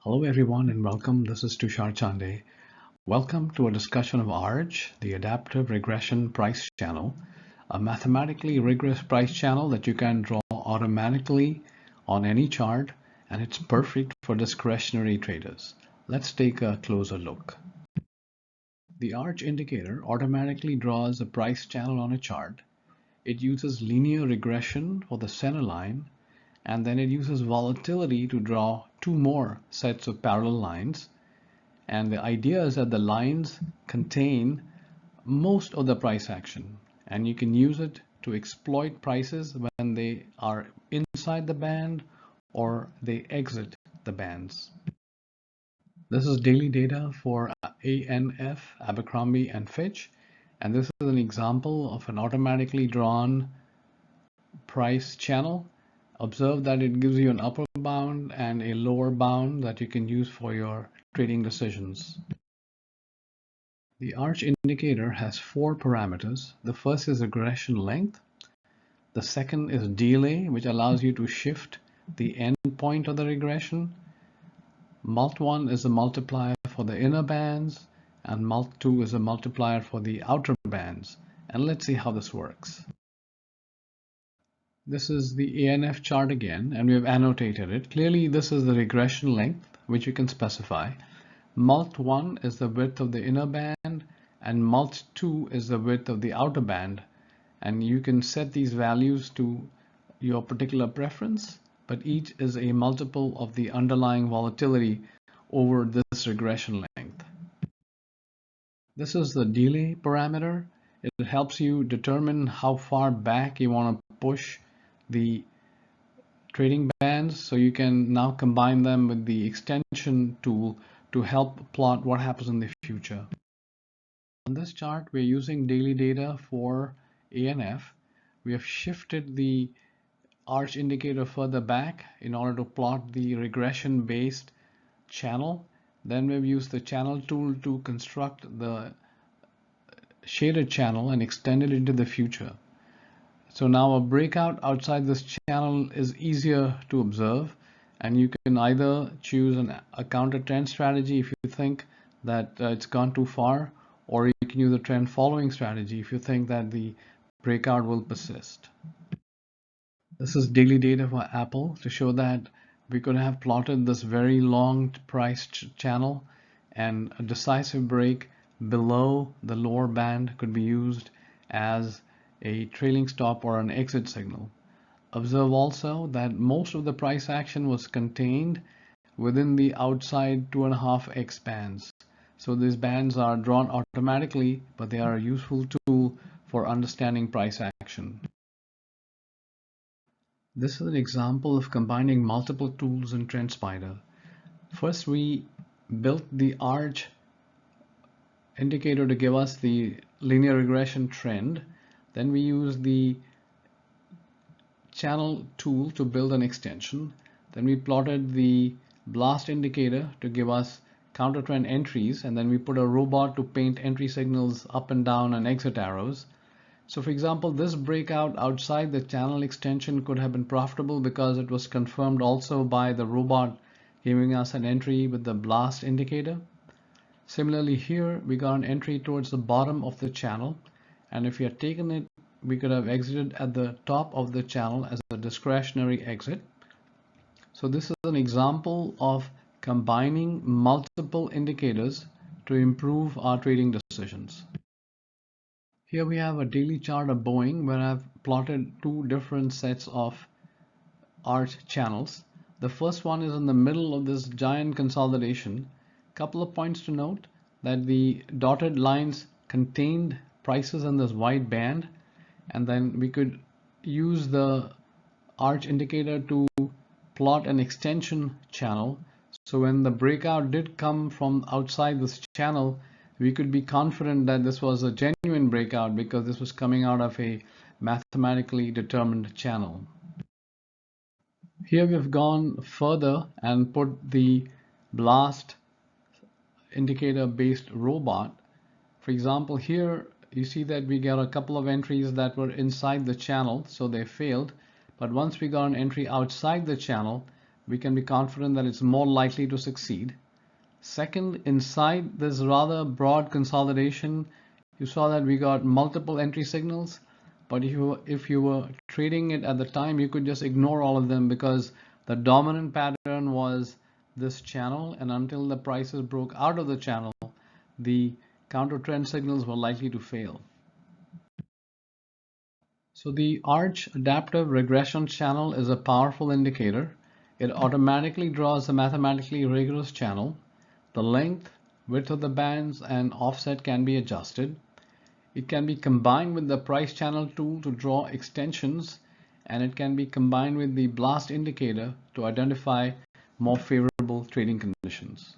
Hello everyone and welcome. This is Chande. Welcome to a discussion of ARCH, the Adaptive Regression Price Channel, a mathematically rigorous price channel that you can draw automatically on any chart, and it's perfect for discretionary traders. Let's take a closer look. The ARCH indicator automatically draws a price channel on a chart. It uses linear regression for the center line, and then it uses volatility to draw two more sets of parallel lines. And the idea is that the lines contain most of the price action, and you can use it to exploit prices when they are inside the band or they exit the bands. This is daily data for ANF, Abercrombie and Fitch, and this is an example of an automatically drawn price channel. Observe that it gives you an upper bound and a lower bound that you can use for your trading decisions. The ARCH indicator has four parameters. The first is regression length. The second is delay, which allows you to shift the end point of the regression. Mult1 is a multiplier for the inner bands, and Mult2 is a multiplier for the outer bands. And let's see how this works. This is the ANF chart again, and we have annotated it. Clearly, this is the regression length, which you can specify. Mult1 is the width of the inner band, and Mult2 is the width of the outer band. And you can set these values to your particular preference, but each is a multiple of the underlying volatility over this regression length. This is the delay parameter. It helps you determine how far back you want to push the trading bands, so you can now combine them with the extension tool to help plot what happens in the future. On this chart, we're using daily data for ANF. We have shifted the ARCH indicator further back in order to plot the regression-based channel. Then we've used the channel tool to construct the shaded channel and extend it into the future. So now a breakout outside this channel is easier to observe, and you can either choose a counter trend strategy if you think that it's gone too far, or you can use a trend following strategy if you think that the breakout will persist. This is daily data for Apple to show that we could have plotted this very long price channel, and a decisive break below the lower band could be used as a trailing stop or an exit signal. Observe also that most of the price action was contained within the outside 2.5x bands. So these bands are drawn automatically, but they are a useful tool for understanding price action. This is an example of combining multiple tools in TrendSpider. First, we built the ARCH indicator to give us the linear regression trend. Then we use the channel tool to build an extension. Then we plotted the blast indicator to give us counter trend entries, and then we put a robot to paint entry signals up and down and exit arrows. So for example, this breakout outside the channel extension could have been profitable because it was confirmed also by the robot giving us an entry with the blast indicator. Similarly here, we got an entry towards the bottom of the channel, and if we had taken it, we could have exited at the top of the channel as a discretionary exit. So this is an example of combining multiple indicators to improve our trading decisions. Here we have a daily chart of Boeing where I've plotted two different sets of ARCH channels. The first one is in the middle of this giant consolidation. Couple of points to note: that the dotted lines contained prices in this wide band, and then we could use the ARCH indicator to plot an extension channel. So when the breakout did come from outside this channel, we could be confident that this was a genuine breakout because this was coming out of a mathematically determined channel. Here we've gone further and put the blast indicator based robot. For example, here you see that we got a couple of entries that were inside the channel, so they failed. But once we got an entry outside the channel, we can be confident that it's more likely to succeed. Second, inside this rather broad consolidation, you saw that we got multiple entry signals, but if you were trading it at the time, you could just ignore all of them because the dominant pattern was this channel, and until the prices broke out of the channel, the counter trend signals were likely to fail. So the arch adaptive regression channel is a powerful indicator. It automatically draws a mathematically rigorous channel. The length, width of the bands and offset can be adjusted. It can be combined with the price channel tool to draw extensions, and it can be combined with the blast indicator to identify more favorable trading conditions.